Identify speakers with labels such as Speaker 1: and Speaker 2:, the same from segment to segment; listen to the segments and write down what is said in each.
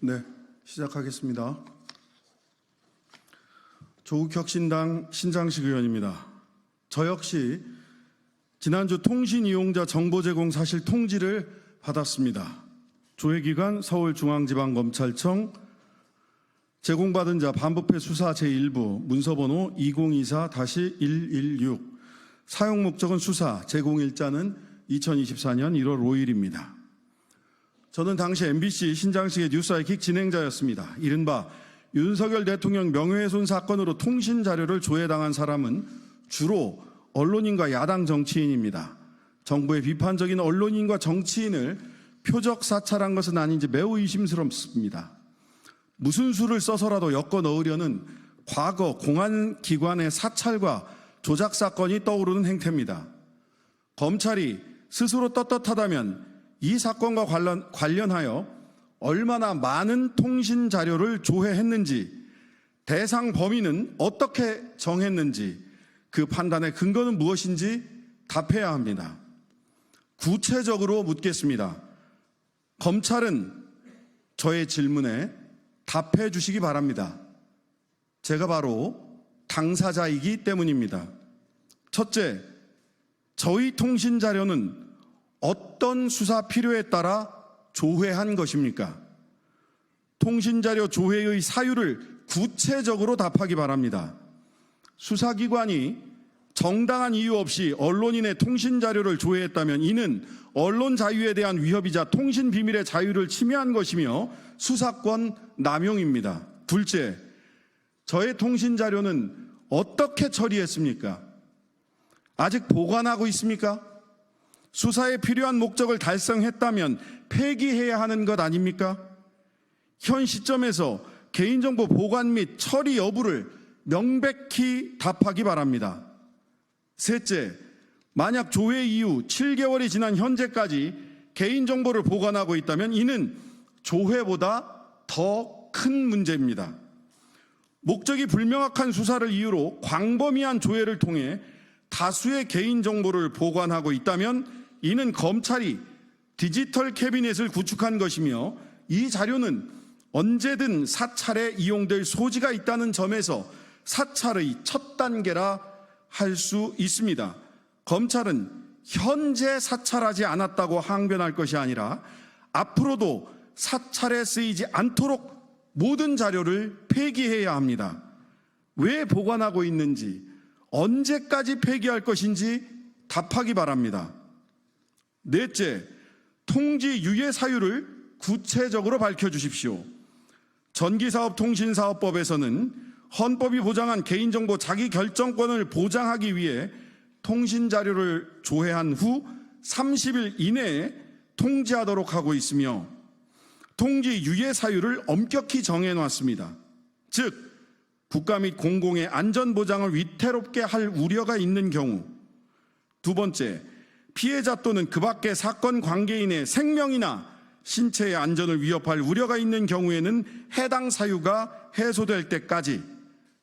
Speaker 1: 네, 시작하겠습니다. 조국혁신당 신장식 의원입니다. 저 역시 지난주 통신 이용자 정보 제공 사실 통지를 받았습니다. 조회기관 서울중앙지방검찰청, 제공받은 자 반부패 수사 제1부 문서번호 2024-116, 사용 목적은 수사, 제공일자는 2024년 1월 5일입니다. 저는 당시 MBC 신장식의 뉴스아이킥 진행자였습니다. 이른바 윤석열 대통령 명예훼손 사건으로 통신 자료를 조회당한 사람은 주로 언론인과 야당 정치인입니다. 정부의 비판적인 언론인과 정치인을 표적 사찰한 것은 아닌지 매우 의심스럽습니다. 무슨 수를 써서라도 엮어 넣으려는 과거 공안기관의 사찰과 조작 사건이 떠오르는 행태입니다. 검찰이 스스로 떳떳하다면 이 사건과 관련하여 얼마나 많은 통신 자료를 조회했는지, 대상 범위는 어떻게 정했는지, 그 판단의 근거는 무엇인지 답해야 합니다. 구체적으로 묻겠습니다. 검찰은 저의 질문에 답해 주시기 바랍니다. 제가 바로 당사자이기 때문입니다. 첫째, 저희 통신 자료는 어떤 수사 필요에 따라 조회한 것입니까? 통신자료 조회의 사유를 구체적으로 답하기 바랍니다. 수사기관이 정당한 이유 없이 언론인의 통신자료를 조회했다면 이는 언론 자유에 대한 위협이자 통신 비밀의 자유를 침해한 것이며 수사권 남용입니다. 둘째, 저의 통신자료는 어떻게 처리했습니까? 아직 보관하고 있습니까? 수사에 필요한 목적을 달성했다면 폐기해야 하는 것 아닙니까? 현 시점에서 개인정보 보관 및 처리 여부를 명백히 답하기 바랍니다. 셋째, 만약 조회 이후 7개월이 지난 현재까지 개인정보를 보관하고 있다면 이는 조회보다 더 큰 문제입니다. 목적이 불명확한 수사를 이유로 광범위한 조회를 통해 다수의 개인정보를 보관하고 있다면 이는 검찰이 디지털 캐비넷을 구축한 것이며 이 자료는 언제든 사찰에 이용될 소지가 있다는 점에서 사찰의 첫 단계라 할 수 있습니다. 검찰은 현재 사찰하지 않았다고 항변할 것이 아니라 앞으로도 사찰에 쓰이지 않도록 모든 자료를 폐기해야 합니다. 왜 보관하고 있는지, 언제까지 폐기할 것인지 답하기 바랍니다. 넷째, 통지 유예 사유를 구체적으로 밝혀주십시오. 전기사업통신사업법에서는 헌법이 보장한 개인정보 자기결정권을 보장하기 위해 통신자료를 조회한 후 30일 이내에 통지하도록 하고 있으며 통지 유예 사유를 엄격히 정해놨습니다. 즉, 국가 및 공공의 안전보장을 위태롭게 할 우려가 있는 경우. 두 번째, 피해자 또는 그 밖의 사건 관계인의 생명이나 신체의 안전을 위협할 우려가 있는 경우에는 해당 사유가 해소될 때까지.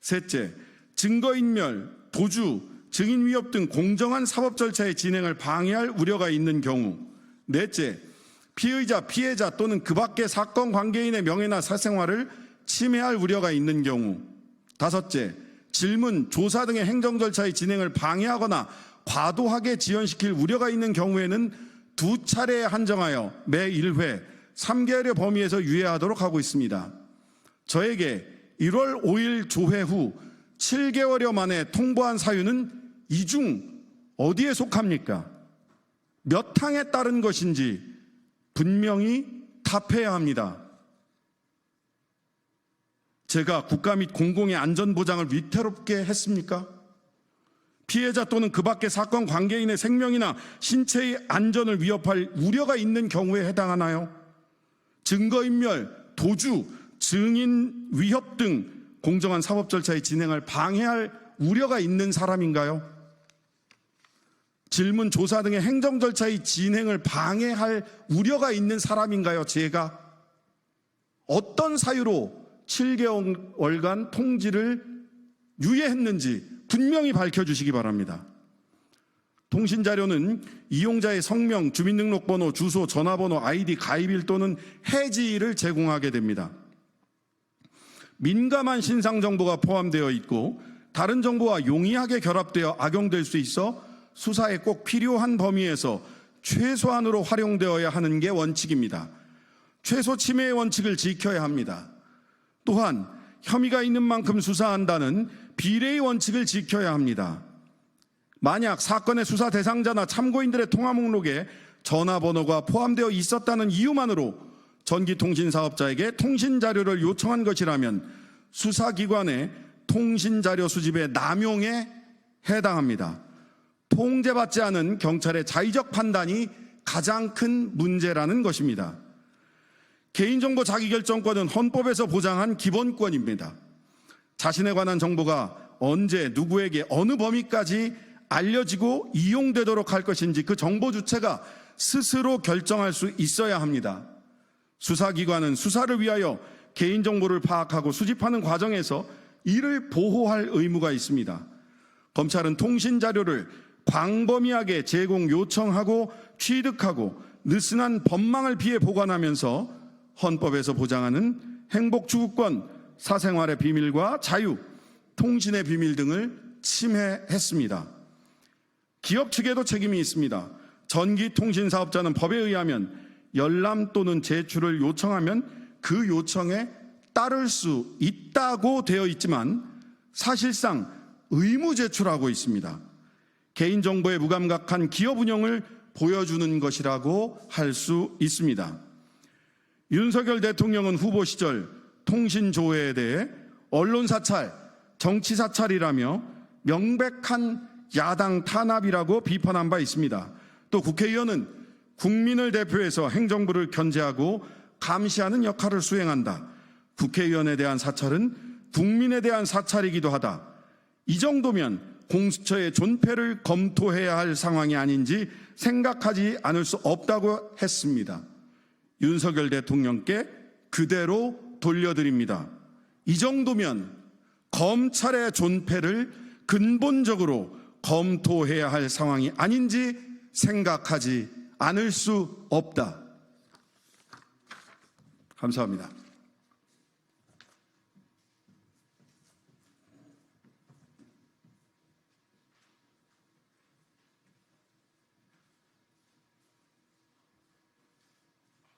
Speaker 1: 셋째, 증거인멸, 도주, 증인 위협 등 공정한 사법 절차의 진행을 방해할 우려가 있는 경우. 넷째, 피의자, 피해자 또는 그 밖의 사건 관계인의 명예나 사생활을 침해할 우려가 있는 경우. 다섯째, 질문, 조사 등의 행정 절차의 진행을 방해하거나 과도하게 지연시킬 우려가 있는 경우에는 2차례에 한정하여 매 1회 3개월의 범위에서 유예하도록 하고 있습니다. 저에게 1월 5일 조회 후 7개월여 만에 통보한 사유는 이 중 어디에 속합니까? 몇 항에 따른 것인지 분명히 답해야 합니다. 제가 국가 및 공공의 안전보장을 위태롭게 했습니까? 피해자 또는 그 밖의 사건 관계인의 생명이나 신체의 안전을 위협할 우려가 있는 경우에 해당하나요? 증거인멸, 도주, 증인 위협 등 공정한 사법 절차의 진행을 방해할 우려가 있는 사람인가요? 질문, 조사 등의 행정 절차의 진행을 방해할 우려가 있는 사람인가요? 제가 어떤 사유로 7개월간 통지를 유예했는지 분명히 밝혀주시기 바랍니다. 통신자료는 이용자의 성명, 주민등록번호, 주소, 전화번호, 아이디, 가입일 또는 해지일을 제공하게 됩니다. 민감한 신상정보가 포함되어 있고 다른 정보와 용이하게 결합되어 악용될 수 있어 수사에 꼭 필요한 범위에서 최소한으로 활용되어야 하는 게 원칙입니다. 최소 침해의 원칙을 지켜야 합니다. 또한 혐의가 있는 만큼 수사한다는 비례의 원칙을 지켜야 합니다. 만약 사건의 수사 대상자나 참고인들의 통화 목록에 전화번호가 포함되어 있었다는 이유만으로 전기통신사업자에게 통신자료를 요청한 것이라면 수사기관의 통신자료 수집의 남용에 해당합니다. 통제받지 않은 경찰의 자의적 판단이 가장 큰 문제라는 것입니다. 개인정보 자기결정권은 헌법에서 보장한 기본권입니다. 자신에 관한 정보가 언제 누구에게 어느 범위까지 알려지고 이용되도록 할 것인지 그 정보 주체가 스스로 결정할 수 있어야 합니다. 수사기관은 수사를 위하여 개인정보를 파악하고 수집하는 과정에서 이를 보호할 의무가 있습니다. 검찰은 통신자료를 광범위하게 제공 요청하고 취득하고 느슨한 법망을 피해 보관하면서 헌법에서 보장하는 행복추구권, 사생활의 비밀과 자유, 통신의 비밀 등을 침해했습니다. 기업 측에도 책임이 있습니다. 전기통신사업자는 법에 의하면 열람 또는 제출을 요청하면 그 요청에 따를 수 있다고 되어 있지만 사실상 의무 제출하고 있습니다. 개인정보에 무감각한 기업 운영을 보여주는 것이라고 할 수 있습니다. 윤석열 대통령은 후보 시절 통신조회에 대해 언론사찰, 정치사찰이라며 명백한 야당 탄압이라고 비판한 바 있습니다. 또 국회의원은 국민을 대표해서 행정부를 견제하고 감시하는 역할을 수행한다. 국회의원에 대한 사찰은 국민에 대한 사찰이기도 하다. 이 정도면 공수처의 존폐를 검토해야 할 상황이 아닌지 생각하지 않을 수 없다고 했습니다. 윤석열 대통령께 그대로 돌려드립니다. 이 정도면 검찰의 존폐를 근본적으로 검토해야 할 상황이 아닌지 생각하지 않을 수 없다. 감사합니다.